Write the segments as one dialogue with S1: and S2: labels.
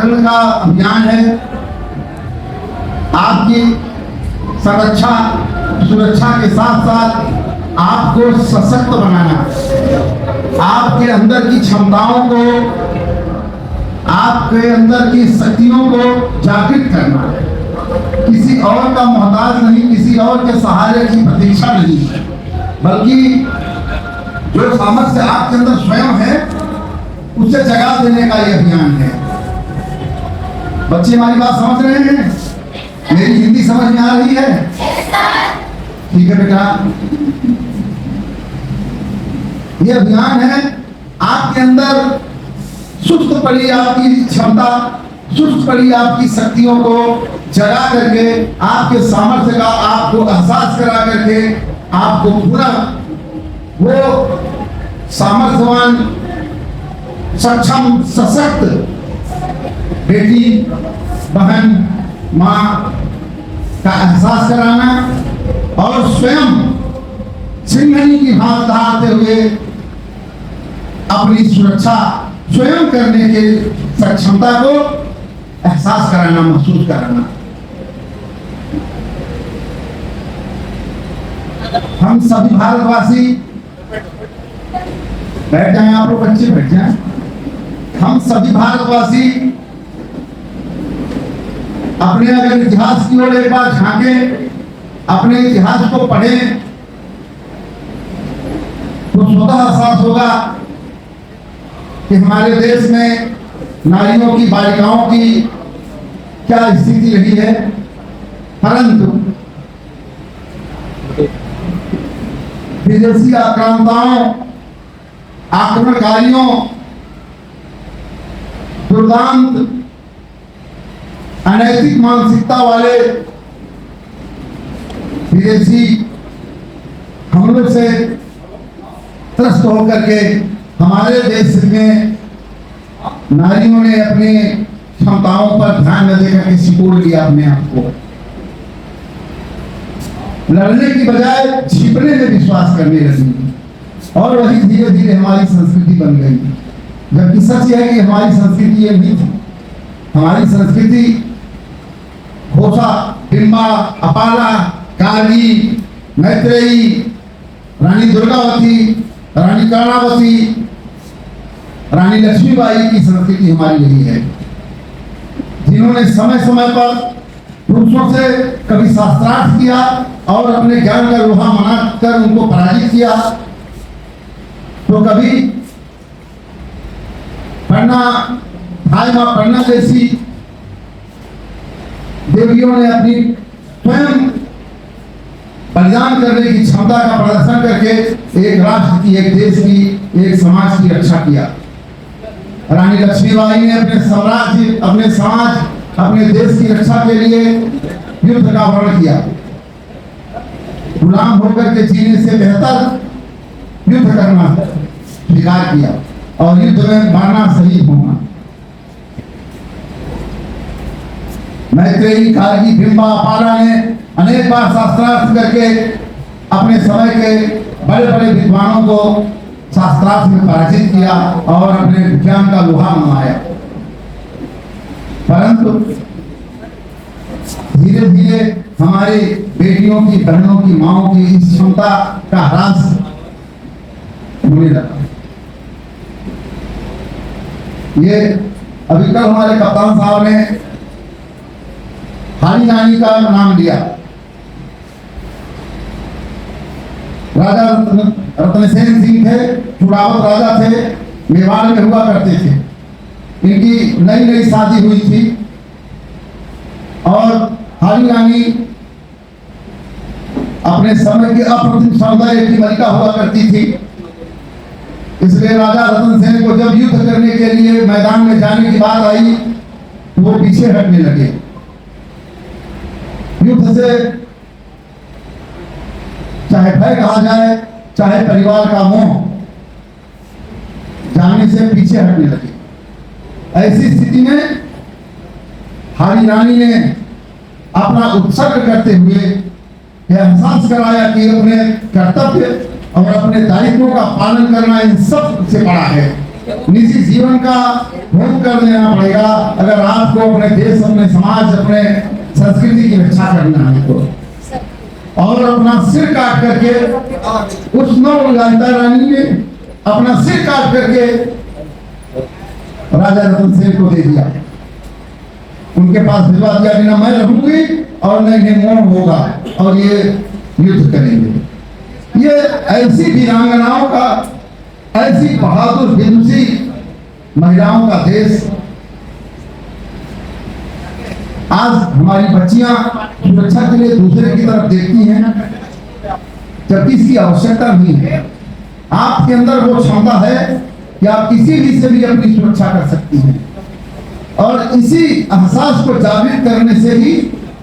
S1: रखने का अभियान है। आपकी संरक्षा सुरक्षा के साथ साथ आपको सशक्त बनाना, आपके अंदर की क्षमताओं को, आपके अंदर की शक्तियों को जागृत करना, किसी और का मोहताज नहीं, किसी और के सहारे की प्रतीक्षा नहीं, बल्कि जो सामर्थ्य आपके अंदर स्वयं है उसे जगा देने का यह अभियान है। बच्चे हमारी बात समझ रहे हैं? मेरी हिंदी समझ में आ रही है? ठीक है बेटा, यह अभियान है आपके अंदर सुस्त पड़ी आपकी क्षमता, सुस्त पड़ी आपकी शक्तियों को जगा करके, आपके सामर्थ्य का आपको एहसास करा करके, आपको पूरा वो सामर्थ्यवान, सक्षम, सशक्त बेटी, बहन, मां का एहसास कराना और स्वयं सिंहनी की भाव धारते हुए अपनी सुरक्षा स्वयं करने के सक्षमता को एहसास कराना, महसूस कराना। हम सभी भारतवासी, बैठ जाएं आप लोग, बच्चे बैठ जाएं। हम सभी भारतवासी अपने अगर इतिहास की ओर एक बार झांकें, अपने इतिहास को पढ़ें, तो स्वतः एहसास होगा कि हमारे देश में नारियों की, बालिकाओं की क्या स्थिति रही है। परंतु विदेशी आक्रांताओं, आक्रमणकारियों, दुर्दांत, अनैतिक मानसिकता वाले विदेशी हमलों से त्रस्त होकर के हमारे देश में नारियों ने अपनी क्षमताओं पर ध्यान न देकर के सिकोड़ लिया अपने आप को। लड़ने की बजाय छिपने में विश्वास करने लगी और वही धीरे धीरे हमारी संस्कृति बन गई। जबकि सच यह है कि हमारी संस्कृति ये नहीं थी। हमारी संस्कृति घोषा, बिंबा, अपाला, काली, मैत्रेयी, रानी दुर्गावती, रानी कर्णावती, रानी लक्ष्मीबाई की संस्कृति हमारी रही है, जिन्होंने समय समय पर पुरुषों से कभी शास्त्रार्थ किया और अपने ज्ञान का लोहा मनाकर उनको पराजित किया, तो कभी पन्ना, भाई मां पन्ना जैसी देवियों ने अपनी स्वयं बलिदान करने की क्षमता का प्रदर्शन करके एक राष्ट्र की, एक देश की, एक समाज की रक्षा किया। रानी लक्ष्मीबाई ने अपने साम्राज्य, अपने समाज, अपने देश की रक्षा के लिए युद्ध का वर्ण किया। गुलाम होकर के जीने से बेहतर युद्ध करना स्वीकार किया और युद्ध में मरना शहीद होना। मैत्रेयी, कारगी, बिंबा, अपाला ने अनेक बार शास्त्रार्थ करके अपने समय के बड़े बड़े विद्वानों को शास्त्रार्थ में पराजित किया और अपने विज्ञान का लोहा मनवाया। परंतु धीरे धीरे हमारी बेटियों की, बहनों की, माओं की इस क्षमता का ह्रास होने लगा। ये अभी कल हमारे कप्तान साहब ने हारी रानी का नाम लिया। राजा रत्नसेन सिंह थे, चुड़ावत राजा थे, मेवाड़ में हुआ करते थे। इनकी नई नई शादी हुई थी और हारी रानी अपने समय के अप्रतिम सौंदर्य की मलिका हुआ करती थी। इसलिए राजा रतन सेन को जब युद्ध करने के लिए मैदान में जाने की बात आई तो वो पीछे हटने लगे। युद्ध से चाहे भय कहा जाए, चाहे परिवार का मोह, जाने से पीछे हटने लगे। ऐसी स्थिति में हारी रानी ने अपना उत्सर्ग करते हुए यह एहसास कराया कि अपने कर्तव्य और अपने दायित्वों का पालन करना इन सब से बड़ा है। निजी जीवन का भोग कर देना पड़ेगा अगर आपको अपने देश, अपने समाज, अपने संस्कृति की रक्षा करना है तो। और अपना सिर काट करके उस नवललिता रानी ने अपना सिर काट करके राजा रतन सेन को दे दिया, उनके पास भिजवा दिया कि ना मैं रहूंगी और न इन्हें मोह होगा और ये युद्ध करेंगे। ये ऐसी वीरांगनाओं का, ऐसी बहादुर विदुषी महिलाओं का देश। आज हमारी बच्चियां सुरक्षा के लिए दूसरे की तरफ देखती हैं जबकि इसकी आवश्यकता नहीं है। आपके अंदर वो क्षमता है कि आप किसी भी से भी अपनी सुरक्षा कर सकती हैं और इसी एहसास को जागृत करने से ही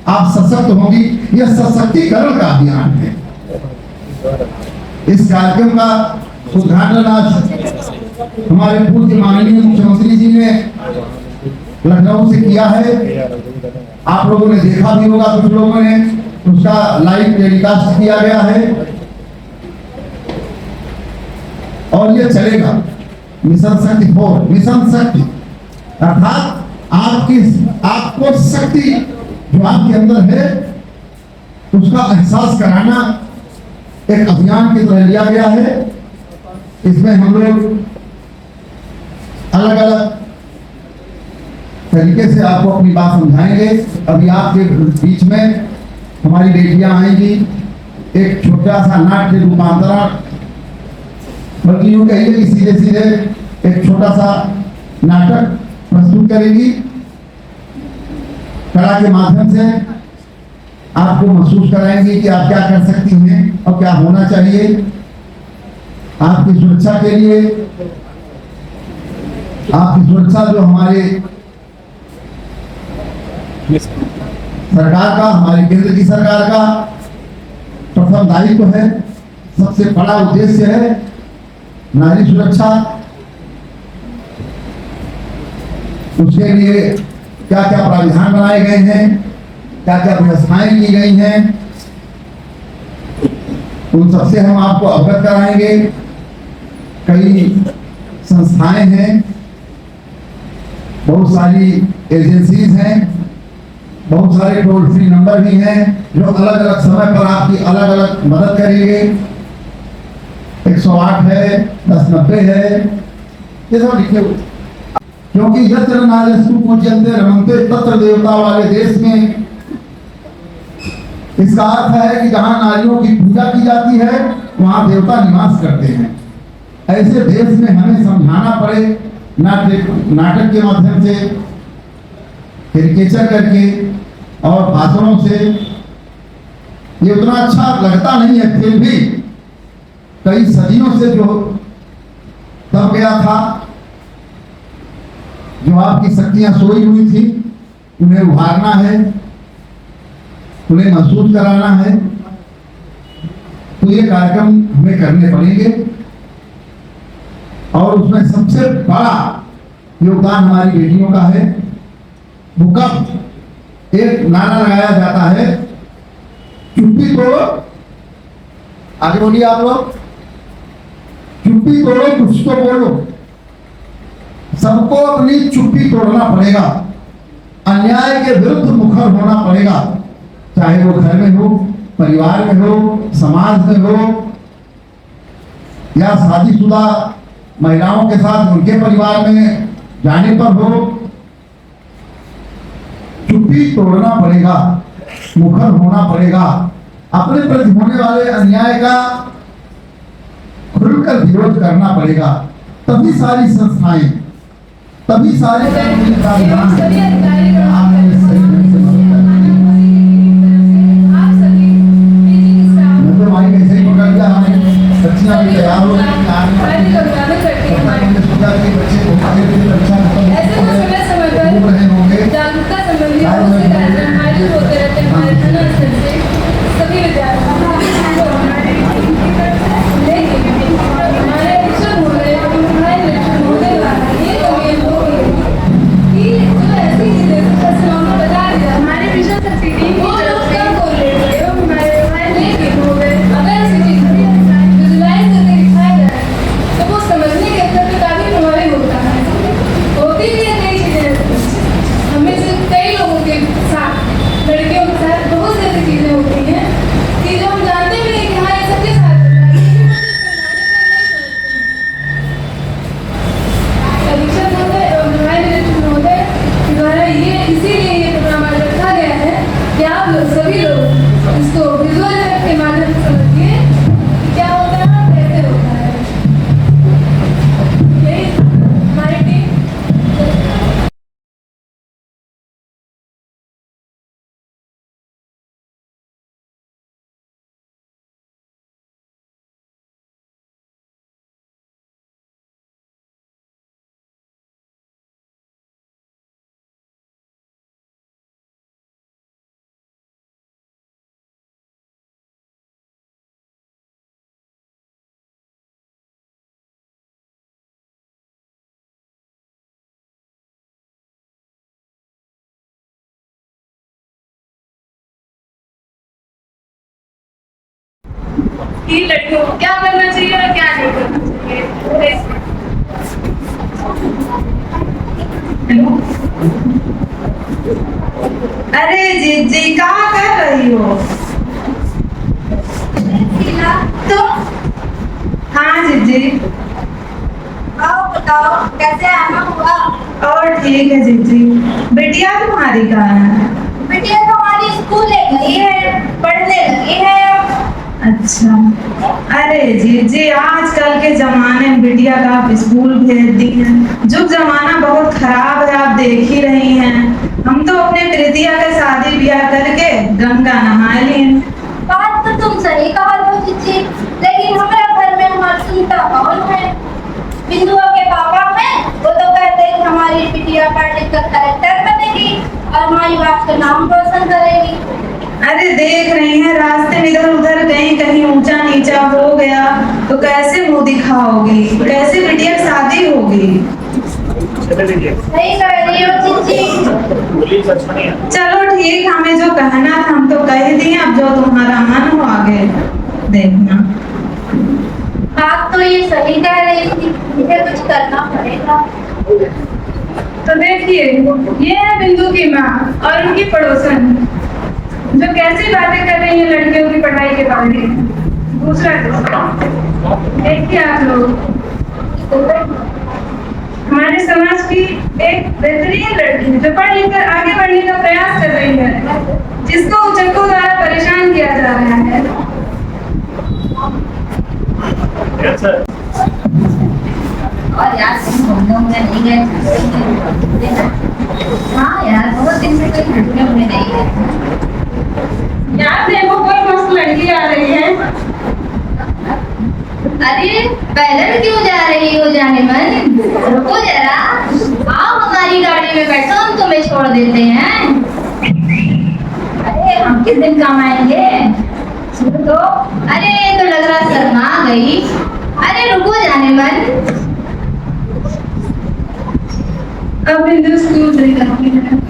S1: आप सशक्त होंगी। यह सशक्तिकरण का अभियान है। इस कार्यक्रम का उद्घाटन आज हमारे पूर्व माननीय मुख्यमंत्री जी ने लखनऊ से किया है। आप लोगों ने देखा भी होगा, कुछ लोगों ने उसका लाइव टेलीकास्ट किया गया है और ये चलेगा। मिशन शक्ति 4, मिशन शक्ति अर्थात आपको शक्ति जो आपके अंदर है उसका एहसास कराना एक अभियान की तरह लिया गया है। इसमें हम लोग अलग अलग तरीके से आपको अपनी बात समझाएंगे। अभी आपके बीच में हमारी बेटियां आएंगी, एक छोटा सा नाट्य रूपांतरण, बल्कि यूं कहिए कि सीधे सीधे एक छोटा सा नाटक प्रस्तुत करेंगी। कला के माध्यम से आपको महसूस कराएंगे कि आप क्या कर सकती हैं और क्या होना चाहिए आपकी सुरक्षा के लिए। आपकी सुरक्षा जो हमारे सरकार का, हमारी केंद्र की सरकार का प्रथम दायित्व है, सबसे बड़ा उद्देश्य है नारी सुरक्षा। उसके लिए क्या क्या प्रावधान बनाए गए हैं, क्या क्या व्यवस्थाएं की गई हैं, उन सबसे हम आपको अवगत कराएंगे। कई संस्थाएं हैं, बहुत सारी एजेंसीज हैं, बहुत सारे टोल फ्री नंबर भी हैं जो अलग अलग समय पर आपकी अलग अलग मदद करेंगे। 108 है, 1090 है, ये सब लिखे हुए। क्योंकि यत्र नार्यस्तु पूज्यन्ते रमन्ते तत्र देवता वाले देश में इसका अर्थ है कि जहां नारियों की पूजा की जाती है वहां देवता निवास करते हैं। ऐसे देश में हमें समझाना पड़े नाटक के माध्यम से, कैरिकेचर करके और भाषणों से, ये उतना अच्छा लगता नहीं है। फिर भी कई सदियों से जो दब गया था, जो आपकी शक्तियां सोई हुई थी, उन्हें उभारना है, उन्हें महसूस कराना है। तो ये कार्यक्रम हमें करने पड़ेंगे और उसमें सबसे बड़ा योगदान हमारी बेटियों का है। भूकंप एक नारा लगाया जाता है, चुप्पी तोड़ो, आगे बोलिए आप लोग, चुप्पी तोड़ो, कुछ तो बोलो। सबको अपनी चुप्पी तोड़ना पड़ेगा, अन्याय के विरुद्ध मुखर होना पड़ेगा, चाहे वो घर में हो, परिवार में हो, समाज में हो या शादीशुदा महिलाओं के साथ उनके परिवार में जाने पर हो। चुप्पी तोड़ना पड़ेगा, मुखर होना पड़ेगा, अपने प्रति होने वाले अन्याय का खुलकर विरोध करना पड़ेगा। तभी सारी संस्थाएं, तभी सारे बच्चियां भी तैयार हो रही
S2: जागरूकता संबंधी आयोजित होते रहते हैं हमारे थाना स्तर से सभी विद्यार्थियों हमारे शिक्षक महोदय, हमारे शिक्षक महोदय ये तो ये कि जो ऐसी कि लड़कियों को क्या करना चाहिए और क्या नहीं करना चाहिए। हेलो,
S3: अरे जीजी कहाँ कर रही हो?
S2: तो
S3: हाँ जीजी।
S2: आओ बताओ कैसे आना हुआ।
S3: और ठीक है जीजी। बिटिया तुम्हारी कहाँ है?
S2: बिटिया तो हमारी स्कूल ले गई है, पढ़ने लगी है अब।
S3: अच्छा। अरे जीजी आजकल के जमाने में बिटिया का आप स्कूल भेज दी हैं। जुग जमाना बहुत खराब है, आप देख ही रही हैं। हम तो अपने प्रीतिया का शादी ब्याह करके गंगा नहा लिए।
S2: बात तो तुम सही कहा लो जीजी, लेकिन हमारे घर में हमारी चिंता कौन है? बिंदुआ के पापा हैं, वो तो कहते हैं कि हमारी बिटिया पढ़ लिख कर कलेक्टर बनेगी और हमारी बात का नाम रोशन करेगी।
S3: अरे देख रही हैं रास्ते में इधर उधर कहीं कहीं ऊंचा नीचा हो गया तो कैसे मुंह दिखाओगी, कैसे बिटिया की शादी होगी?
S2: सही कह रही हो जीजी।
S3: चलो ठीक, हमें जो कहना था हम तो कह दिए, अब जो तुम्हारा मन हो आगे देखना।
S2: बात तो ये सही कह रही थी, मुझे कुछ करना पड़ेगा।
S4: तो देखिए, ये है बिंदु की माँ और उनकी पड़ोसन जो कैसी बातें कर रही हैं लड़कियों की पढ़ाई के बारे में। दूसरा देखिए आप लोग, हमारे समाज की एक बेहतरीन लड़की जो पढ़ लिख कर आगे बढ़ने का प्रयास कर रही है, जिसको उचक्कों द्वारा परेशान किया जा रहा है।
S2: और यार तुम घूमने उमने नहीं गए? हाँ यार, बहुत दिन से कोई घूमने उमने नहीं गए।
S4: यार देखो, कोई मस्त लड़की आ रही है।
S2: अरे पैदल क्यों जा रही हो जाने मन? रुको जरा, आओ हमारी गाड़ी में बैठो, हम तुम्हें छोड़ देते हैं। अरे हम किस दिन काम आएंगे? सुनो तो, अरे ये तो लग रहा शर्मा गई। अरे रुको जाने मन।
S4: अब बिंदु स्कूल नहीं जाती है।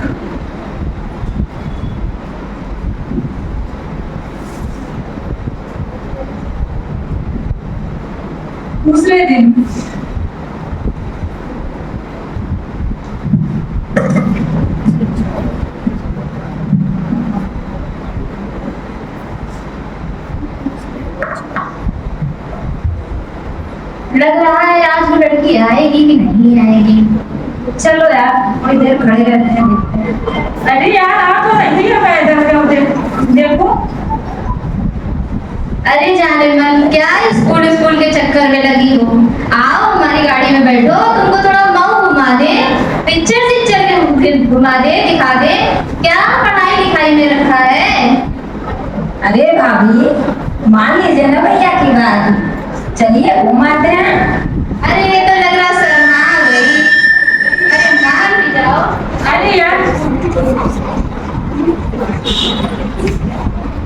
S4: दूसरे दिन
S2: लग रहा है आज वो लड़की आएगी कि नहीं आएगी। चलो यार, थोड़ी देर खड़े रहते हैं, देखते हैं।
S4: अरे यार आप तो नहीं है पैदल का, देखो।
S2: अरे जाने मन, क्या स्कूल स्कूल के चक्कर में लगी हो? आओ हमारी गाड़ी में बैठो, तुमको थोड़ा मऊ घुमा दे, पिक्चर के घुमा दे, दिखा दे क्या पढ़ाई लिखाई में रखा है।
S5: अरे भाभी मान लीजिए ना भैया की बात, चलिए घुमाते हैं।
S2: अरे ये तो लग रहा शर्मा गई। अरे मान भी जाओ।
S4: अरे यार,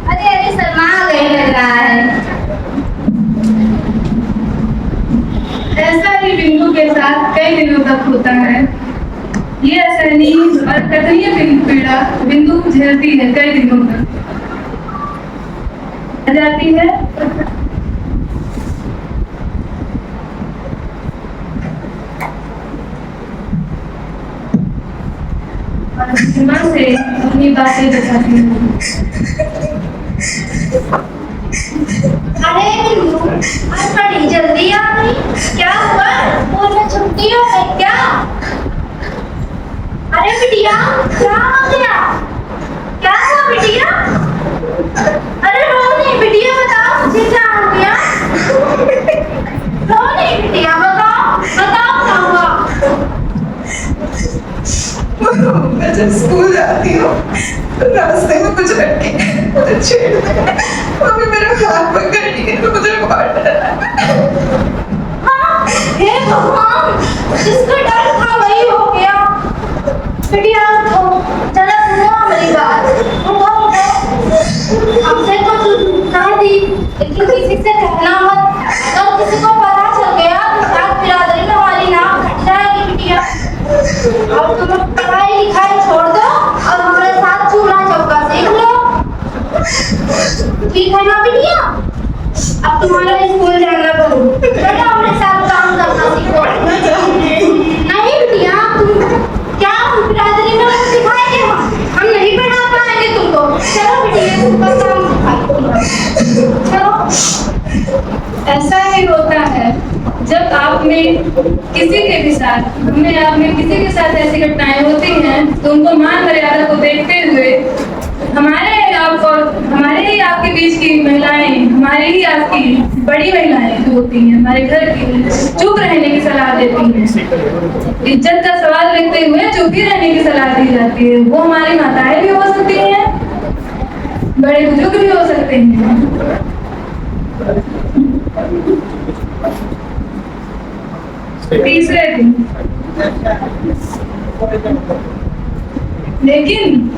S2: अरे शर्मा गई लग रहा है।
S4: ऐसा ही बिंदु के साथ कई दिनों तक होता है। ये असहनीय और कठिन पीड़ा बिंदु झेलती है कई दिनों तक। आ जाती है और सीमा से अपनी बातें बताती है।
S2: अरे बिंदु, आज बड़ी जल्दी आ गई, क्या हुआ? स्कूल में छुट्टी हो गई क्या? अरे बिटिया, क्या हो गया? क्या हुआ बिटिया? अरे रो नहीं बिटिया, बताओ मुझे क्या हो गया? रो नहीं बिटिया, बताओ बताओ क्या हुआ?
S3: मैं जब स्कूल जाती हूँ तो रास्ते में कुछ लड़के मुझे छेड़ते हैं, मम्मी मेरा हाथ पकड़ लिए तो मुझे मार डाला।
S2: हाँ, हे भगवान, जिसका डर था वही हो गया। बिटिया उठो, जरा सुनो मेरी बात। उठो उठो, हमसे तो कह दी, लेकिन किसी से कहना मत। अगर किसी को पता चल गया तो शायद बिरादरी में हमारी नाम कट जाएगी बिटिया। और तुम पढ़ाई लिखाई छोड़ दो और हमारे साथ चूल्हा चौका सीख लो। ठीक है ना बिटिया? अब तुम्हारा स्कूल जाना करो, बेटा अपने साथ काम करना सीखो। नहीं बिटिया, तुम क्या बिरादरी में कुछ सिखाएंगे? हम नहीं पढ़ा पाएंगे तुमको। चलो बिटिया, तुमको काम सिखाएंगे। चलो।
S4: ऐसा ही होता है जब आप में किसी के भी साथ हमें आप में किसी के साथ ऐसी घटनाएं होती हैं तो उनको मान मर्यादा को देखते हुए हमारे ही आपके बीच की महिलाएं, हमारे ही आपकी बड़ी महिलाएं जो होती हैं हमारे घर की, चुप रहने की सलाह देती हैं। इज्जत का सवाल रखते हुए चुप ही रहने की सलाह दी जाती है। वो हमारी माताएं भी हो सकती हैं, बड़े बुजुर्ग भी हो सकते हैं। तीसरे दिन लेकिन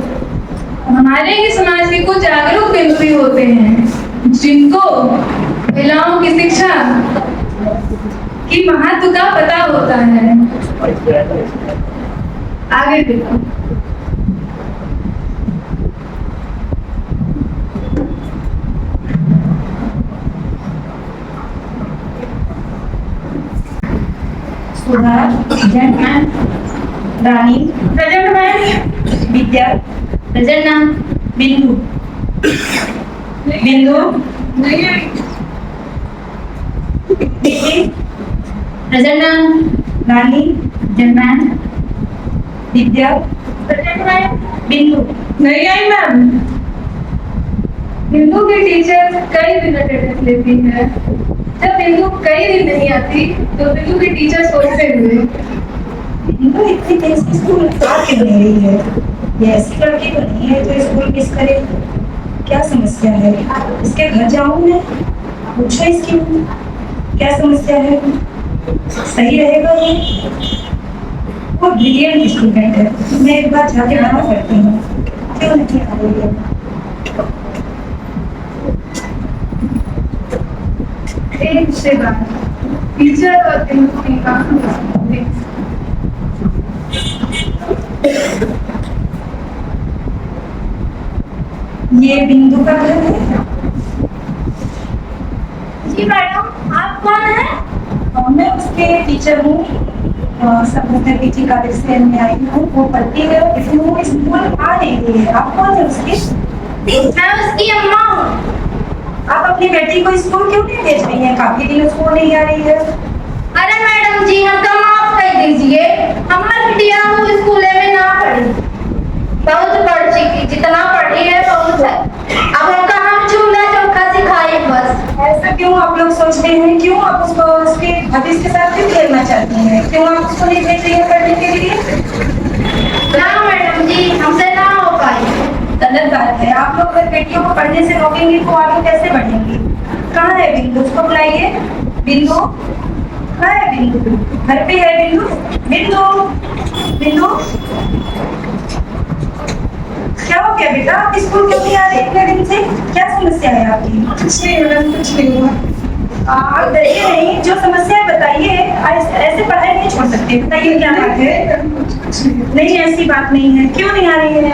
S4: हमारे ही समाज के कुछ जागरूक बिंदु भी होते हैं जिनको महिलाओं की शिक्षा की महत्व का पता होता है। आगे देखो।
S5: सुधा, जन्मन, रानी,
S2: प्रेजेंट मैम।
S5: विद्या,
S2: प्रेजेंट मैम।
S5: बिंदु, बिंदु, दीदी,
S2: प्रेजेंट मैम।
S5: रानी, जन्मन, विद्या,
S2: प्रेजेंट मैम।
S5: बिंदु।
S3: नहीं आई मैम।
S4: बिंदु की टीचर कई दिन अटेंडेंस लेती है। जब बिंदु कई दिन नहीं आती तो बिंदु की टीचर सोचते हुए
S5: बिंदु इतनी देर से स्कूल आ क्यों नहीं रही है? ये ऐसी लड़की तो नहीं है जो स्कूल मिस करे। क्या समस्या है? इसके घर जाऊं मैं, पूछो इसकी क्या समस्या है। सही रहेगा ये? वो ब्रिलियंट स्टूडेंट है, मैं एक बार जाके पता करती हूँ क्यों नहीं आ रही है।
S4: एक से बाद टीचर और बिंदु की कहानी।
S5: ये बिंदु का घर है।
S2: जी मैडम, आप कौन हैं?
S5: मैं उसके टीचर हूँ। सभ्यता पीजी कॉलेज से मैं आई हूँ। वो पढ़ती है लेकिन वो स्कूल आ नहीं रही है। आप कौन है उसकी?
S2: मैं उसकी अम्मा हूँ।
S5: आप अपनी बेटी को स्कूल क्यों नहीं भेज रही हैं? काफी दिन स्कूल नहीं आ रही है।
S2: अरे मैडम जी, हमको माफ कर दीजिए। हमारी बिटिया वो स्कूल में ना पढ़ी, बहुत पढ़ चुकी, जितना पढ़ी है बहुत है। अब हमका हम चूल्हा चौका सिखाए बस।
S5: ऐसा क्यों आप लोग सोचते हैं? क्यों आप उसको उसके भविष्य के साथ क्यों खेलना चाहती हैं? क्यों आप उसको नहीं भेज रही हैं पढ़ने के लिए?
S2: ना मैडम जी, हमसे ना हो पाई।
S5: गलत बात है। आप लोग अगर बेटियों को पढ़ने से रोकेंगे तो आगे कैसे बढ़ेंगी? कहाँ है बिंदु? उसको बुलाइए। बिंदु कहाँ है? बिंदु घर पे है। बिंदु, बिंदु, बिंदु, क्या हो गया बेटा? आप स्कूल क्यों नहीं आ रहे इतने दिन से? क्या समस्या है आपकी?
S3: कुछ नहीं मैडम, कुछ नहीं हुआ।
S5: आप डरिए नहीं, जो समस्या है बताइए। ऐसे पढ़ाई नहीं छोड़ सकते। बताइए क्या बात है? नहीं, ऐसी बात नहीं है। क्यों नहीं आ रही है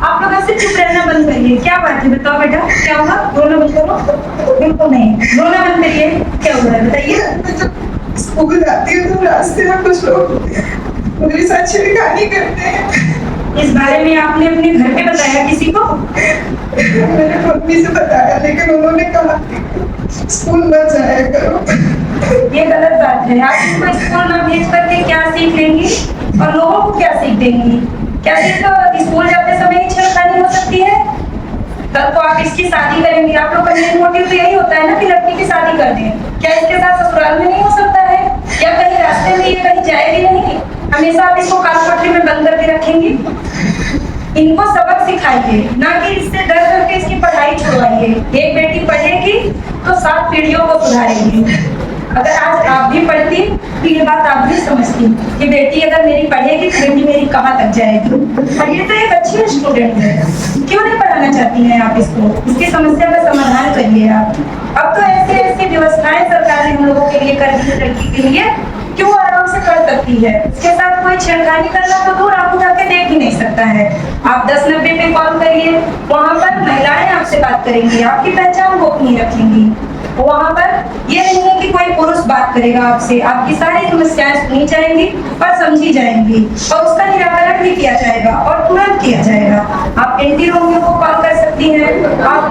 S5: आप लोग ऐसे चुप रहना बंद करिए। क्या बात है बताओ बेटा, क्या हुआ? रोना बंद करो। बिल्कुल नहीं, रोना बंद करिए। क्या हुआ है बताइए।
S3: स्कूल जाती है तो रास्ते में कुछ लोग मेरे साथ छेड़खानी करते हैं।
S5: इस बारे में आपने अपने घर पे बताया किसी को?
S3: मैंने मम्मी से बताया लेकिन उन्होंने कहा स्कूल मत जाया करो।
S5: ये गलत बात है। आप इनको स्कूल ना भेज करके क्या सीख लेंगी और लोगों को क्या सीख देंगी? क्या सिर्फ स्कूल जाते समय ही छेड़खानी हो सकती है? कल को आप इसकी शादी करेंगे, आप लोग का मेन मोटिव तो यही होता है ना कि लड़की की शादी कर दें। क्या इसके साथ ससुराल में नहीं हो सकता है? या कहीं रास्ते में ये कहीं जाएगी नहीं? हमेशा आप इसको काल पटरी में बंद करके रखेंगी? इनको सबक सिखाइए, ना कि इससे डर करके इसकी पढ़ाई छुड़वाइए। एक बेटी पढ़ेगी तो 7 पीढ़ियों को सुधारेगी। अगर आज आप भी पढ़ती तो ये बात आप भी समझती कि बेटी अगर मेरी पढ़ेगी तो बेटी मेरी कहाँ तक जाएगी। और ये तो एक अच्छी स्टूडेंट है, क्यों नहीं पढ़ाना चाहती हैं आप इसको? इसकी समस्या का समाधान करिए आप। अब तो ऐसी ऐसी व्यवस्थाएं सरकार ने हम लोगों के लिए कर दी है लड़की के लिए, क्यों आराम से पढ़ सकती है। इसके साथ कोई छेड़खानी करना तो दूर, आप उठा के देख ही नहीं सकता है। आप 1090 पे कॉल करिए, वहाँ पर महिलाएं आपसे बात करेंगी, आपकी पहचान गोपनीय रखेंगी। वहाँ पर ये नहीं है कि कोई पुरुष बात करेगा आपसे, आपकी सारी समस्याएं सुनी जाएंगी और समझी जाएंगी और उसका निराकरण भी किया जाएगा और तुरंत किया जाएगा। आप एंटी रोमियो को कॉल कर सकती हैं, आप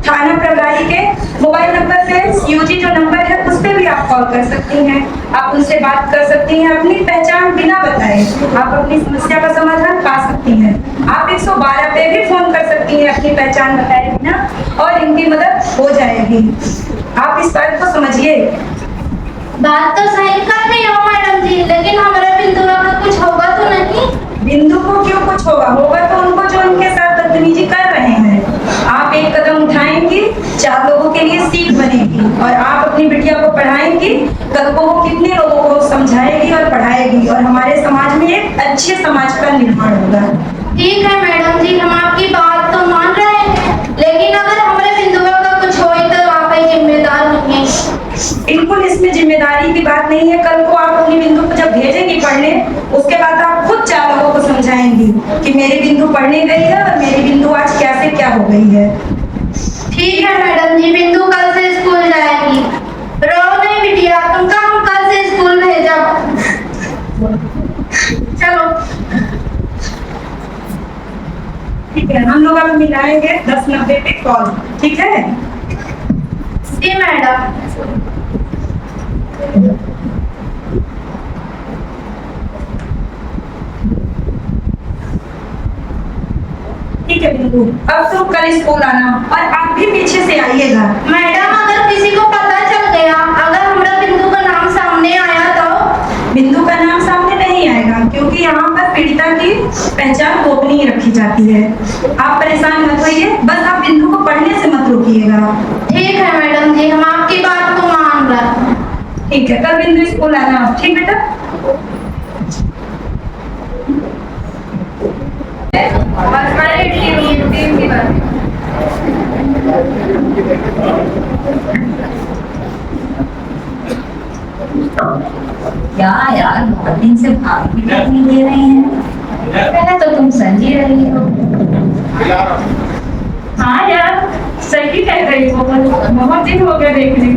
S5: थाना प्रभारी के मोबाइल नंबर पे COG जो नंबर है उस पे भी आप कॉल कर सकती हैं। आप उनसे बात कर सकती हैं, अपनी पहचान बिना बताए आप अपनी समस्या का समाधान पा सकती हैं। आप 112 पे भी फोन कर सकती हैं अपनी पहचान बताए बिना और इनकी मदद हो जाएगी। आप इस बात को समझिए।
S2: बात तो सही कर रही हो मैडम जी, लेकिन हमारे बिंदु का कुछ होगा तो नहीं?
S5: बिंदु को क्यों कुछ होगा? होगा तो उनको जो उनके साथ बदतमीजी कर रहे हैं। आप एक कदम उठाएंगी, 4 लोगों के लिए सीख बनेगी और आप अपनी बिटिया को पढ़ाएंगी, कल को वो कितने लोगों को समझाएगी और पढ़ाएगी और हमारे समाज में एक अच्छे समाज का निर्माण होगा।
S2: ठीक है मैडम जी, हम आपकी बात तो मान रहे हैं, लेकिन अगर हमारे बिंदु का कुछ हो तो आप ही जिम्मेदार होंगे।
S5: बिल्कुल इसमें जिम्मेदारी की बात नहीं है। कल को आप अपनी बिंदु को जब भेजेंगी पढ़ने, उसके बाद आप खुद 4 लोगों को समझाएंगी कि मेरी बिंदु पढ़ने गई है और मेरी बिंदु आज क्या से क्या हो गई है।
S2: ठीक है मैडम जी, बिंदु कल से स्कूल जाएगी। रो नहीं बिटिया, तुमका हम कल से स्कूल भेजा। चलो
S5: ठीक है, हम लोग अब मिलाएंगे 1090 पे कॉल। ठीक है
S2: जी मैडम।
S5: ठीक है बिंदु, अब तुम कल स्कूल आना और आप भी पीछे से आइएगा।
S2: मैडम अगर किसी को पता चल गया, अगर हमारा बिंदु का नाम सामने आया तो?
S5: बिंदु का नाम सामने नहीं आएगा क्योंकि यहाँ पर पीड़िता की पहचान गोपनीय रखी जाती है। आप परेशान मत होइए, बस आप बिंदु को पढ़ने से मत रोकिएगा।
S2: ठीक है मैडम जी, हम आपकी बात को मान रहे हैं।
S5: ठीक है, कल बिंदु स्कूल आना। ठीक बेटा?
S6: क्या यार, बहुत दिन से भाग भी नहीं दे रही हैं। पहले तो तुम समझी रही हो।
S4: हाँ यार, सही कह रही हो, बहुत दिन हो गए देखने।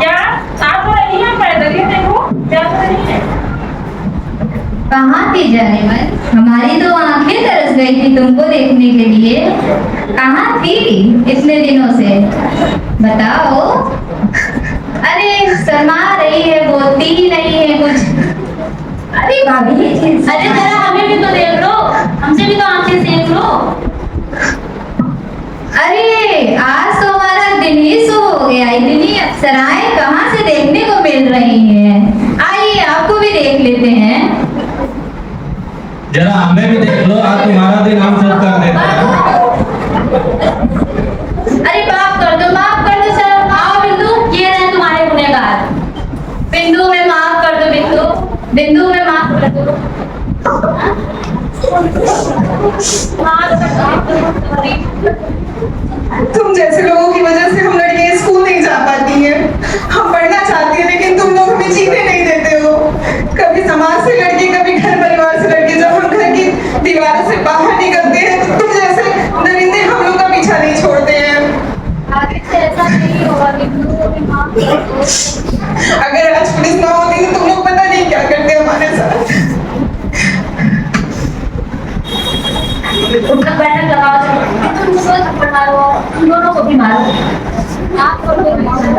S4: यार आप तो रही है पैदल ही, देखो क्या तो रही है।
S6: कहाँ थी जानेमन? हमारी तो आंखें तरस गई थी तुमको देखने के लिए। कहाँ थी इतने दिनों से, बताओ। अरे शर्मा रही है, बोलती ही नहीं है कुछ। अरे भाभी,
S4: अरे जरा हमें भी तो देख लो, हमसे भी तो आंखें सेक लो।
S6: अरे आज तो हमारा दिन ही सो हो गया। इतनी अप्सराएं कहाँ से देखने को मिल रही हैं। आइए आपको भी देख लेते हैं।
S7: जरा हमें भी देख लो, आज तुम्हारा दिन हम सब कर देते हैं।
S4: अरे माफ कर दो सर। आओ बिंदु, ये रहे तुम्हारे गुनहगार। बिंदु में माफ कर दो, बिंदु में माफ कर दो।
S3: तुम जैसे लोगों की वजह से हम लड़कियां स्कूल नहीं जा पाती हैं। हम पढ़ना चाहती हैं लेकिन तुम लोग हमें जीने नहीं देते हो। कभी समाज से लड़के, कभी घर परिवार से लड़के। जब हम घर की दीवारों से बाहर निकलते हैं तो तुम जैसे दरिंदे हम लोग का पीछा नहीं छोड़ते हैं।
S4: आगे से ऐसा नहीं होगा बिंदु, माफ कर दो।
S3: अगर आज पुलिस ना होती तो तुम लोग पता नहीं क्या करते हमारे साथ।
S4: उठक बैठक लगाओ, तुम दोनों थप्पड़ मारो, तुम दोनों को भी मारो। आप को भी मारो।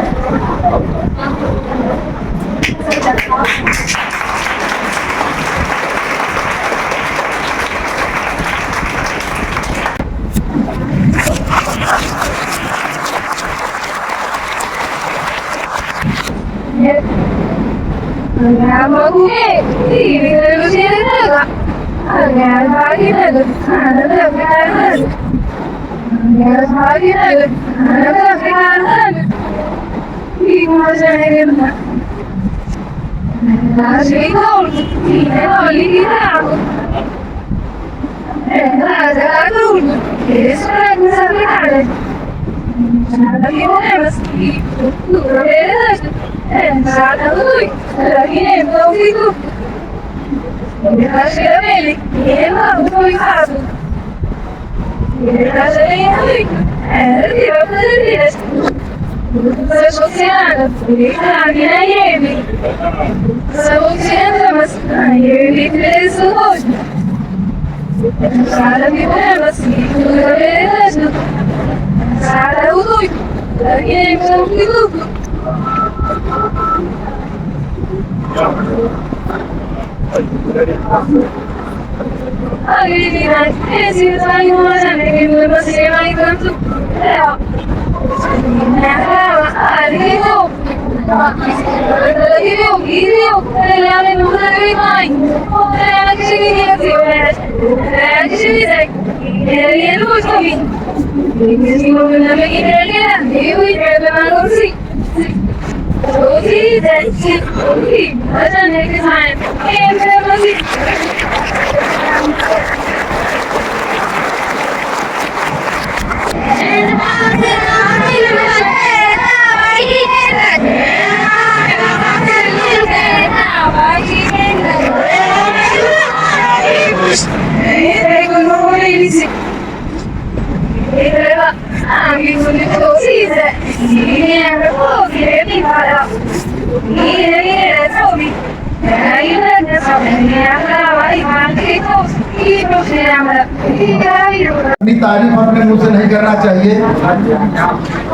S1: अपनी तारीफ अपने मुंह से नहीं करना चाहिए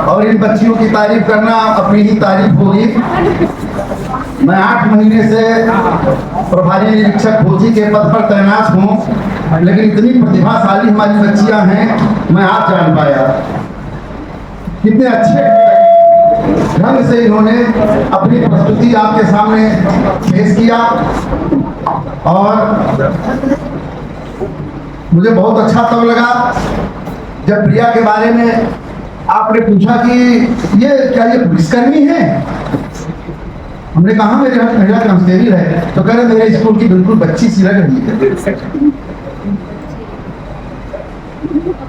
S1: और इन बच्चियों की तारीफ करना अपनी ही तारीफ होगी। मैं 8 महीने से प्रभारी निरीक्षक भोजी के पद पर तैनात हूँ, लेकिन इतनी प्रतिभाशाली हमारी बच्चियां हैं मैं आज जान पाया। कितने अच्छे ढंग से इन्होंने अपनी प्रस्तुति आपके सामने पेश किया और मुझे बहुत अच्छा तब लगा जब प्रिया के बारे में आपने पूछा कि ये क्या ये पुलिसकर्मी है। हमने कहा मेरे महिला कांस्टेबल है, तो कह रहे मेरे स्कूल की बिल्कुल बच्ची सी लग रही है।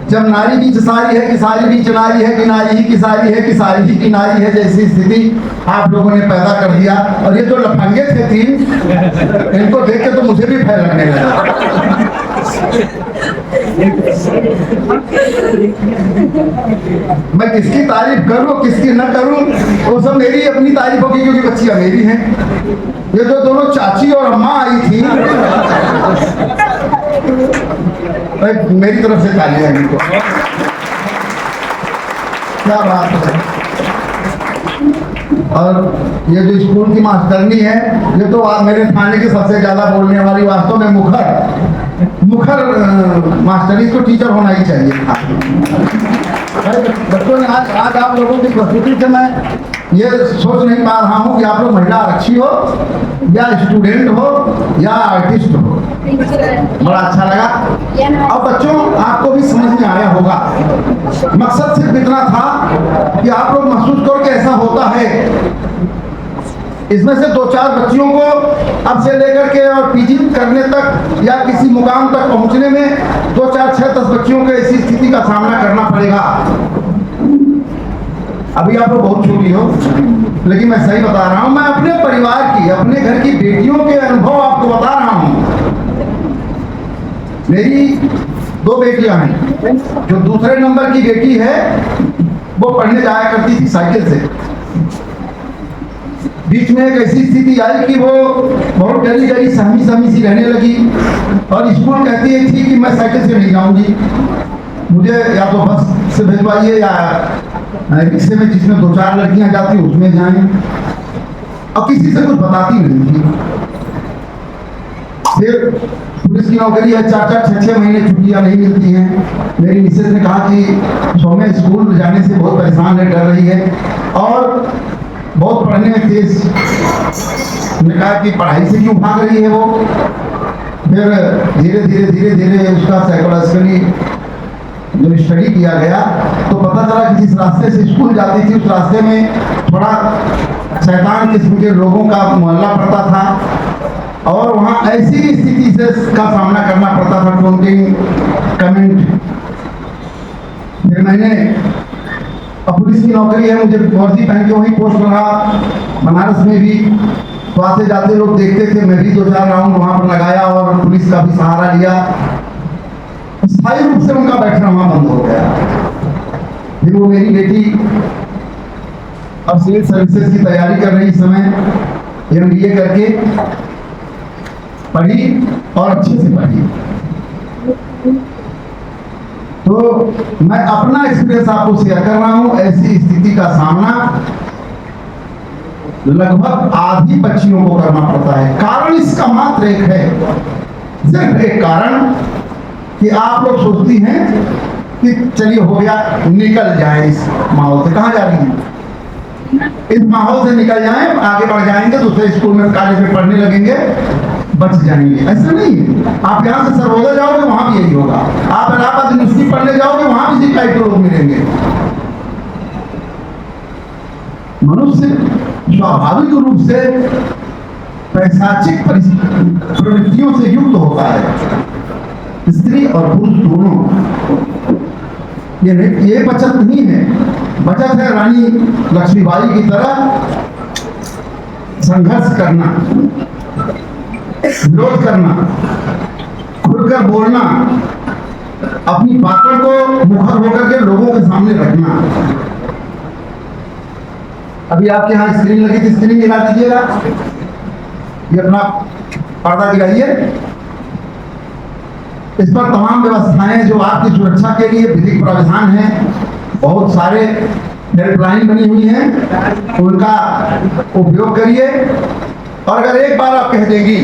S1: जब नारी बीच सारी है कि सारी बीच नारी है कि नारी ही की सारी है कि सारी ही की नारी है जैसी स्थिति आप लोगों ने पैदा कर दिया। और ये जो लफंगे थे 3 इनको देख के तो मुझे भी भय लगने लगा। मैं किसकी तारीफ करूं किसकी न करूं, वो सब मेरी अपनी तारीफ होगी क्योंकि बच्चियां मेरी हैं। ये जो दोनों चाची और अम्मा आई थी मेरी तरफ से तालियां हैं इनको। क्या बात है। और ये जो स्कूल की मास्टरनी है ये तो मेरे थाने की सबसे ज्यादा बोलने वाली, वास्तव में मुखर मास्टरी को टीचर होना ही चाहिए। बच्चों ने आज आप लोगों की प्रस्तुति से मैं ये सोच नहीं पा रहा हूँ कि आप लोग महिला आरक्षी हो या स्टूडेंट हो या आर्टिस्ट हो। बड़ा अच्छा लगा। अब बच्चों आपको भी समझ में आया होगा, मकसद सिर्फ इतना था कि आप लोग महसूस करो कि ऐसा होता है। इसमें से 2-4 बच्चियों को अब से लेकर के और पीजी करने तक या किसी मुकाम तक पहुंचने में 2-4-6-10 बच्चियों को ऐसी स्थिति का सामना करना पड़ेगा। अभी आप लोग बहुत छोटी हो, लेकिन मैं सही बता रहा हूं। मैं अपने परिवार की, अपने घर की बेटियों के अनुभव आपको बता रहा हूं। मेरी 2 बेटियां हैं। जो दूसरे नंबर की बेटी है वो पढ़ने जाया करती थी साइकिल से। बीच में एक ऐसी स्थिति आई कि वो बहुत डरी सहमी सी रहने लगी और स्कूल कहती थी कि मैं साइकिल से नहीं जाऊंगी, मुझे या तो बस से भिजवाइए या रिक्शे में जिसमें 2-4 लड़कियां जाती उसमें जाएं। और किसी से कुछ बताती नहीं थी। फिर पुलिस की नौकरी है, 4-4, 6-6 महीने छुट्टियां नहीं मिलती हैं। मेरी मिसेज ने कहा कि सौम्या स्कूल जाने से बहुत परेशान है, डर रही है और बहुत पढ़ने में तेज। ने कहा कि पढ़ाई से क्यों भाग रही है वो। फिर धीरे धीरे उसका साइकोलॉजिकली जो स्टडी किया गया तो पता चला कि जिस रास्ते से स्कूल जाती थी उस रास्ते में थोड़ा शैतान किस्म के लोगों का मोहल्ला पड़ता था और वहाँ ऐसी स्थिति से का सामना करना पड़ता था, टोंटिंग, कमेंट। फिर मैंने पुलिस की नौकरी है, मुझे वर्दी पहन के वही पोस्ट रहा बनारस में भी। तो आते जाते लोग देखते थे, मैं भी 2-4 राउंड वहाँ पर लगाया और पुलिस का भी सहारा लिया। स्थायी रूप से उनका बैठना वहां बंद हो गया। फिर वो मेरी बेटी अब सिविल सर्विसेज की तैयारी कर रही, इस समय MBA करके पढ़ी और अच्छे से पढ़ी। तो मैं अपना एक्सपीरियंस आपको शेयर कर रहा हूं। ऐसी स्थिति का सामना लगभग आधी बच्चियों को करना पड़ता है। कारण इसका मात्र एक है, सिर्फ एक कारण, कि आप लोग सोचती हैं कि चलिए हो गया, निकल जाए इस माहौल से। कहाँ जा रही हैं? इस माहौल से निकल जाएं, आगे बढ़ जाएंगे, दूसरे स्कूल में कॉलेज में पढ़ने लगेंगे, बच जाएंगे। ऐसा नहीं है। आप यहाँ से सरवोदा जाओगे, वहां भी यही होगा। आप इलाहाबाद यूनिवर्सिटी पढ़ने जाओगे, वहां भी इसी टाइप के लोग मिलेंगे। मनुष्य स्वाभाविक रूप से पैशाचिक प्रवृत्तियों से युक्त होता है। स्त्री और पुरुष दोनों, ये बचत नहीं है। बचत है रानी लक्ष्मीबाई की तरह संघर्ष करना, विरोध करना, खुलकर बोलना, अपनी बातों को मुखर होकर के लोगों के सामने रखना। अभी आपके यहाँ स्क्रीन लगी थी, स्क्रीन गिरा दीजिएगा। ये अपना पर्दा गिराइए। इस पर तमाम व्यवस्थाएं जो आपकी सुरक्षा के लिए विधिक प्रावधान है, बहुत सारे हेल्पलाइन बनी हुई हैं, उनका उपयोग करिए। और अगर एक बार आप कह देंगी,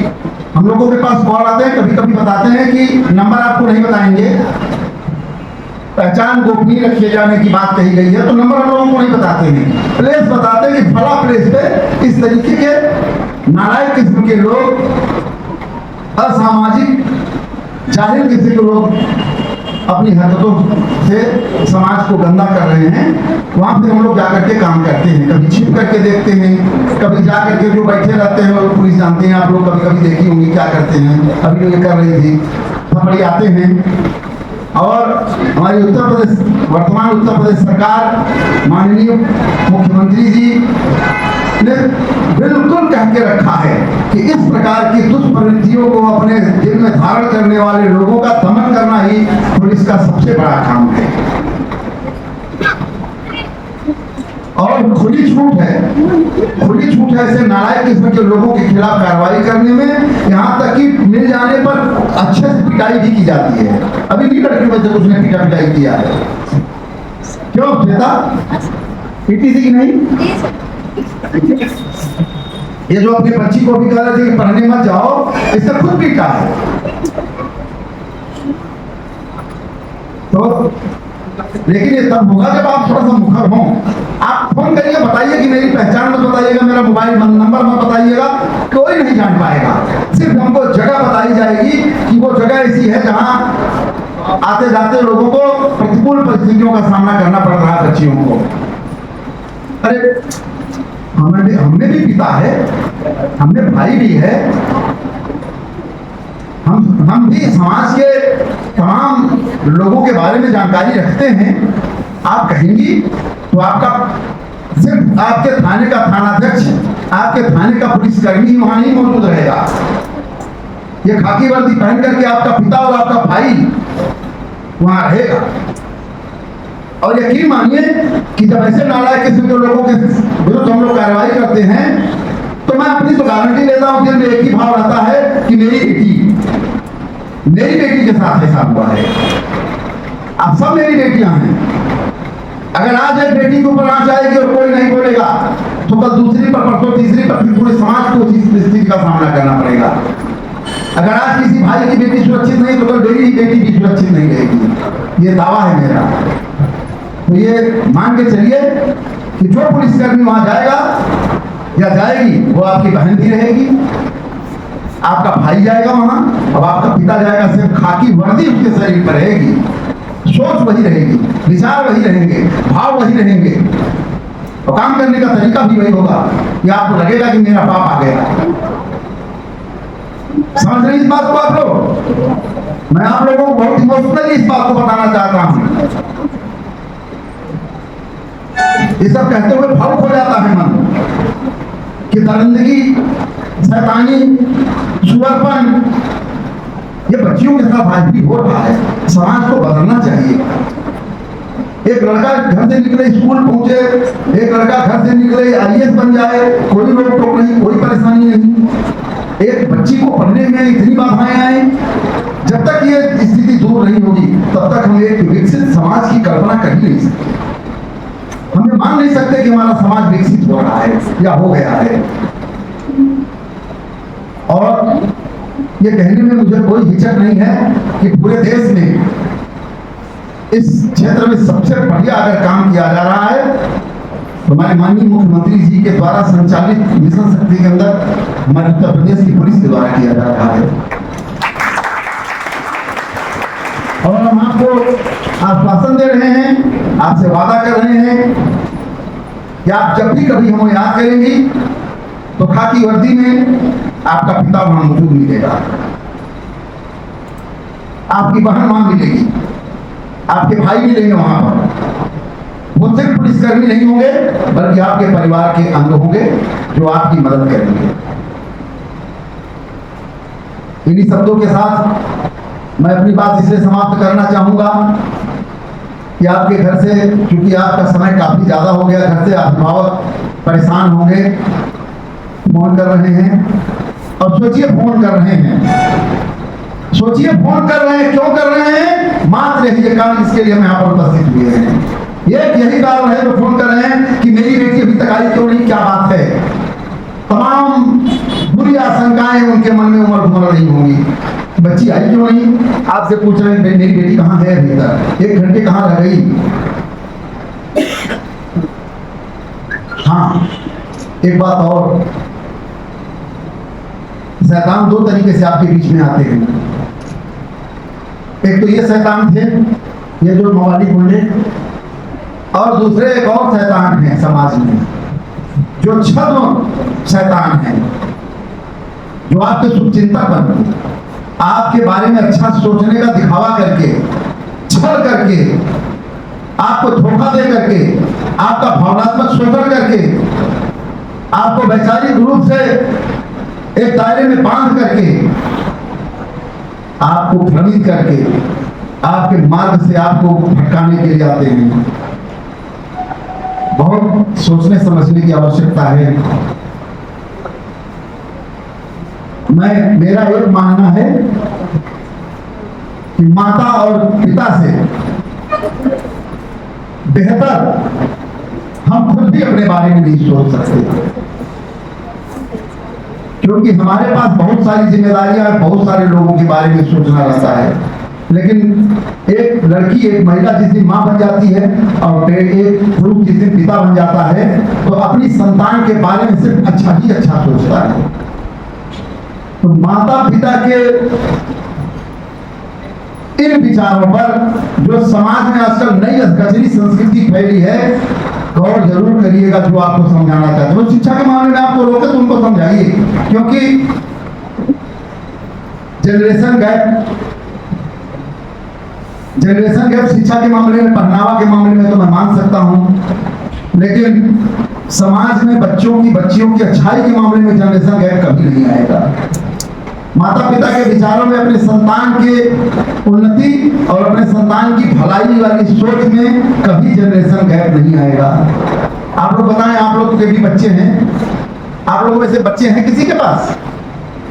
S1: हम लोगों के पास कॉल आते हैं, कभी कभी बताते हैं कि नंबर आपको नहीं बताएंगे, पहचान गोपनीय रखे जाने की बात कही गई है, तो नंबर हम लोगों को नहीं बताते हैं। प्लेस बताते हैं कि फला प्लेस पे इस तरीके के नालायक किस्म के लोग, असामाजिक जाहिल किस्म के लोग अपनी हरकतों से समाज को गंदा कर रहे हैं। वहां पे हम लोग जाकर के काम करते हैं, कभी छिप करके देखते हैं, कभी जाकर के जो बैठे रहते हैं, पुलिस जानते हैं, आप लोग कभी कभी देखी होंगी क्या करते हैं। अभी ये कर रही थी, थपड़ी आते हैं। और हमारी उत्तर प्रदेश, वर्तमान उत्तर प्रदेश सरकार, माननीय मुख्यमंत्री जी ने बिल्कुल कह के रखा है कि इस प्रकार की दुष्प्रवृत्तियों को अपने दिल में धारण करने वाले लोगों का दमन करना ही पुलिस का सबसे बड़ा काम है। और खुली छूट है ऐसे नालायक किस्म के लोगों के खिलाफ कार्रवाई करने में। यहाँ तक कि मिल जाने पर अच्छे से पिटाई भी की जाती है। अभी भी लड़की बच्चे उसने पिटाई किया है। क्यों श्वेता, पीटी थी कि नहीं? ये जो अपनी बच्ची को भी कह रहे थे कि पढ़ने मत जाओ, इससे खुद पीटा है। तो लेकिन ये तब होगा जब आप थोड़ा सा मुखर हों। आप फोन करिए, बताइए कि मेरी पहचान मत बताइएगा, मेरा मोबाइल नंबर मत बताइएगा, कोई नहीं जान पाएगा। सिर्फ हमको जगह बताई जाएगी कि वो जगह ऐसी है जहां आते जाते लोगों को प्रतिकूल परिस्थितियों का सामना करना पड़ रहा है, बच्चियों को। अरे हमने भी पिता है, हमने भाई भी है, हम भी समाज के तमाम लोगों के बारे में जानकारी रखते हैं। आप कहेंगी तो आपका सिर्फ आपके थाने का थानाध्यक्ष, आपके थाने का पुलिसकर्मी वहां नहीं मौजूद रहेगा। ये खाकी वर्दी पहन करके आपका पिता और आपका भाई वहां रहेगा। और यकीन मानिए कि जब ऐसे नालायक किस्म के लोगों के विरुद्ध हम लोग कार्रवाई करते हैं, तो मैं अपनी तो गारंटी देता हूं, दिल में एक ही भाव रहता है कि मेरी बेटी के साथ ऐसा हुआ है। आप सब मेरी बेटियां हैं। अगर आज एक बेटी के ऊपर आंच आएगी और कोई नहीं बोलेगा, तो कल दूसरी पर, परसों तीसरी पर, फिर पूरे समाज को उसी स्थिति का सामना करना पड़ेगा। अगर आज किसी भाई की बेटी सुरक्षित नहीं, तो कल मेरी बेटी भी सुरक्षित नहीं रहेगी। ये दावा है मेरा। तो ये मान के चलिए कि जो पुलिसकर्मी वहां जाएगा या जाएगी, वो आपकी बहन भी रहेगी, आपका भाई जाएगा वहां, अब आपका पिता जाएगा। सिर्फ खाकी वर्दी उसके शरीर पर रहेगी, सोच वही रहेगी, विचार वही रहेंगे, भाव वही रहेंगे, और काम करने का तरीका भी वही होगा। ये आपको लगेगा कि मेरा बाप आ गया। समझ रहे इस बात को आप लोग? मैं आप लोगों को बहुत इमोशनली इस बात को बताना चाहता हूं। ये सब कहते हुए भावुक हो जाता है मन कि दरिंदगी, शैतानी, सुअरपन, ये बच्चियों के साथ आज भी हो रहा है। समाज को बदलना चाहिए। एक लड़का घर से निकले स्कूल पहुंचे, एक लड़का घर से निकले IAS बन जाए, कोई रोक टोक नहीं, कोई परेशानी नहीं। एक बच्ची को पढ़ने में इतनी बाधाएं आए, जब तक ये स्थिति दूर नहीं होगी तब तक हम एक विकसित समाज की कल्पना कर ही नहीं सकते। हम ये मान नहीं सकते कि हमारा समाज विकसित हो रहा है या हो गया है। और ये कहने में मुझे कोई हिचक नहीं है कि पूरे देश में इस क्षेत्र में सबसे बढ़िया अगर काम किया जा रहा है तो हमारे माननीय मुख्यमंत्री जी के द्वारा संचालित मिशन शक्ति के अंदर हमारे उत्तर प्रदेश की पुलिस के द्वारा किया जा रहा है। और हम आपको आश्वासन दे रहे हैं, आपसे वादा कर रहे हैं कि आप जब भी कभी हमें याद करेंगी तो खाकी वर्दी में आपका पिता वहां मौजूद मिलेगा, आपकी बहन वहां मिलेगी, आपके भाई मिलेंगे वहां पर। वो सिर्फ पुलिसकर्मी नहीं होंगे बल्कि आपके परिवार के अंग होंगे जो आपकी मदद करेंगे। इन्हीं शब्दों के साथ मैं अपनी बात इसलिए समाप्त करना चाहूंगा कि आपके घर से, क्योंकि आपका समय काफी ज्यादा हो गया, घर से अभिभावक परेशान होंगे, फोन कर रहे हैं। और सोचिए फोन कर रहे हैं, सोचिए फोन कर रहे हैं, क्यों कर रहे हैं? मात्र यही कारण इसके लिए हम यहाँ पर उपस्थित हुए हैं। यही कारण है जो फोन कर रहे हैं कि मेरी बेटी अभी तक आई क्यों नहीं, क्या बात है। तमाम बुरी आशंकाएं उनके मन में उमड़ घुमड़ रही होंगी। बच्ची आई क्यों नहीं, आपसे पूछ रहे हैं मेरी बेटी कहाँ है अभी तक, 1 घंटे कहाँ रह गई। हाँ, एक बात और, शैतान 2 तरीके से आपके बीच में आते हैं। एक तो ये शैतान थे, ये जो मवाली बोले, और दूसरे एक और शैतान है समाज में, जो छद्म शैतान है, जो आपके शुभचिंतक बन, आपके बारे में अच्छा सोचने का दिखावा करके, छल करके, आपको धोखा दे करके, आपका भावनात्मक शोषण करके, आपको वैचारिक रूप से एक दायरे में बांध करके, आपको भ्रमित करके, आपके मार्ग से आपको भटकाने के लिए आते हैं। बहुत सोचने समझने की आवश्यकता है। मेरा एक मानना है कि माता और पिता से बेहतर हम खुद भी अपने बारे में नहीं सोच सकते, क्योंकि हमारे पास बहुत सारी जिम्मेदारियां, बहुत सारे लोगों के बारे में सोचना रहता है। लेकिन एक लड़की, एक महिला जिस दिन माँ बन जाती है और एक पुरुष जिस दिन पिता बन जाता है तो अपनी संतान के बारे में सिर्फ अच्छा ही अच्छा सोचता है। तो माता पिता के इन विचारों पर जो समाज में आजकल नई गजनी संस्कृति फैली है, गौर जरूर करिएगा। जो आपको समझाना चाहते हो, शिक्षा के मामले में आपको रोके तो उनको समझाइए, क्योंकि जनरेशन गैप शिक्षा के मामले में, पहनावा के मामले में तो मैं मान सकता हूं, लेकिन समाज में बच्चियों की अच्छाई के मामले में जनरेशन गैप कभी नहीं आएगा। माता पिता के विचारों में अपने संतान के उन्नति और अपने संतान की भलाई वाली सोच में कभी जनरेशन गैप नहीं आएगा। आप लोग बताएं, आप लोग के भी बच्चे हैं, आप लोगों में से बच्चे हैं किसी के पास?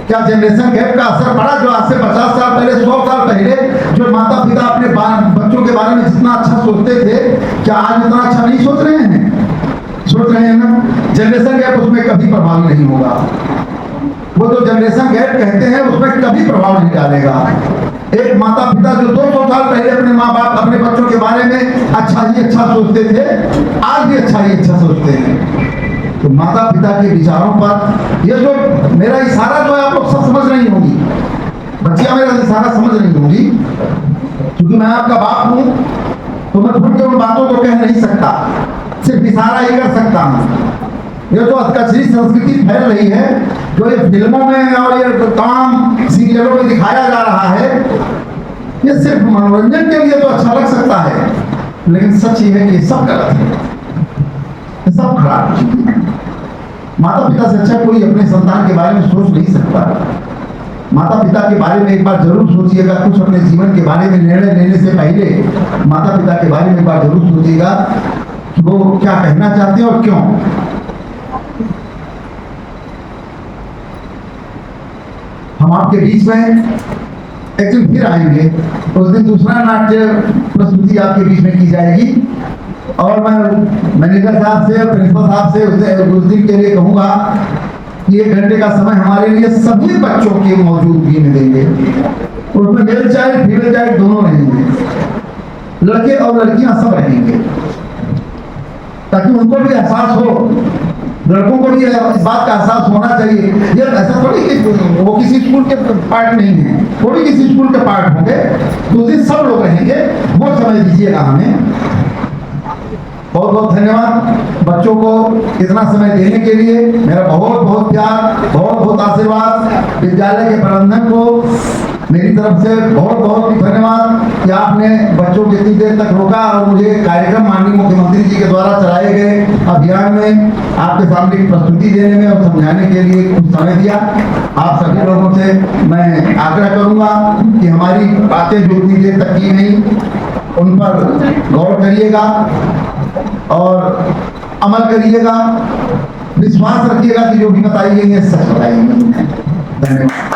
S1: क्या जनरेशन गैप का असर पड़ा? जो आज से 50 साल पहले, 100 साल पहले जो माता पिता अपने बच्चों के बारे में जितना अच्छा सोचते थे, क्या आज इतना अच्छा नहीं सोच रहे हैं? सोच रहे हैं ना। जनरेशन गैप उसमें कभी प्रभावी नहीं होगा। वो जो जनरेशन गैप कहते हैं उसमें कभी प्रभाव नहीं डालेगा। एक माता पिता जो 200 साल पहले अपने माँ बाप, अपने बच्चों के बारे में अच्छा ही अच्छा सोचते थे, आज भी अच्छा ही अच्छा सोचते हैं। तो माता पिता के विचारों पर ये जो मेरा इशारा जो है आप लोग सब समझ नहीं होंगी, बच्चियां मेरा इशारा समझ नहीं होंगी, क्योंकि मैं आपका बाप हूं तो मैं खुद के उन बातों को कह नहीं सकता, सिर्फ इशारा ही कर सकता हूं। ये जो कचरी संस्कृति फैल रही है, जो ये फिल्मों में और ये तमाम सीरियलों में दिखाया जा रहा है, ये सिर्फ मनोरंजन के लिए तो अच्छा लग सकता है, लेकिन सच ये है कि ये सब गलत है, ये सब खराब चीजें हैं। माता पिता से अच्छा कोई अपने संतान के बारे में सोच नहीं सकता। माता पिता के बारे में एक बार जरूर सोचिएगा। कुछ अपने जीवन के बारे में निर्णय लेने से पहले माता पिता के बारे में एक बार जरूर सोचिएगा कि वो क्या कहना चाहते हैं और क्यों। हम आपके बीच में एक दिन फिर आएंगे, उस दिन दूसरा नाट्य प्रस्तुति आपके बीच में की जाएगी और मैं मैनेजर साहब से और प्रिंसिपल साहब से उस दिन के लिए कहूँगा कि 1 घंटे का समय हमारे लिए सभी बच्चों की मौजूदगी में देंगे। उसमें मेल चाइल्ड फीमेल चाइल्ड दोनों रहेंगे, लड़के और लड़कियां सब रहेंगे, ताकि उनको भी एहसास हो, लड़कों को भी इस बात का एहसास होना चाहिए। ये ऐसा थोड़ी कि वो किसी स्कूल के पार्ट नहीं है, वो भी किसी स्कूल के पार्ट होंगे, तो उस दिन सब लोग रहेंगे। वो समय दीजिएगा हमें। बहुत बहुत धन्यवाद बच्चों को इतना समय देने के लिए। मेरा बहुत बहुत प्यार, बहुत बहुत आशीर्वाद। विद्यालय के प्रबंधन को मेरी तरफ से बहुत बहुत धन्यवाद कि आपने बच्चों को इतनी देर तक रोका और मुझे कार्यक्रम माननीय मुख्यमंत्री जी के द्वारा चलाए गए अभियान में आपके सामने प्रस्तुति देने में और समझाने के लिए कुछ समय दिया। आप सभी लोगों से मैं आग्रह करूंगा कि हमारी बातें जो इतनी देर तक की नहीं, उन पर गौर करिएगा और अमल करिएगा। विश्वास रखिएगा कि जो भी बताई गई है सच बताई गई है। धन्यवाद।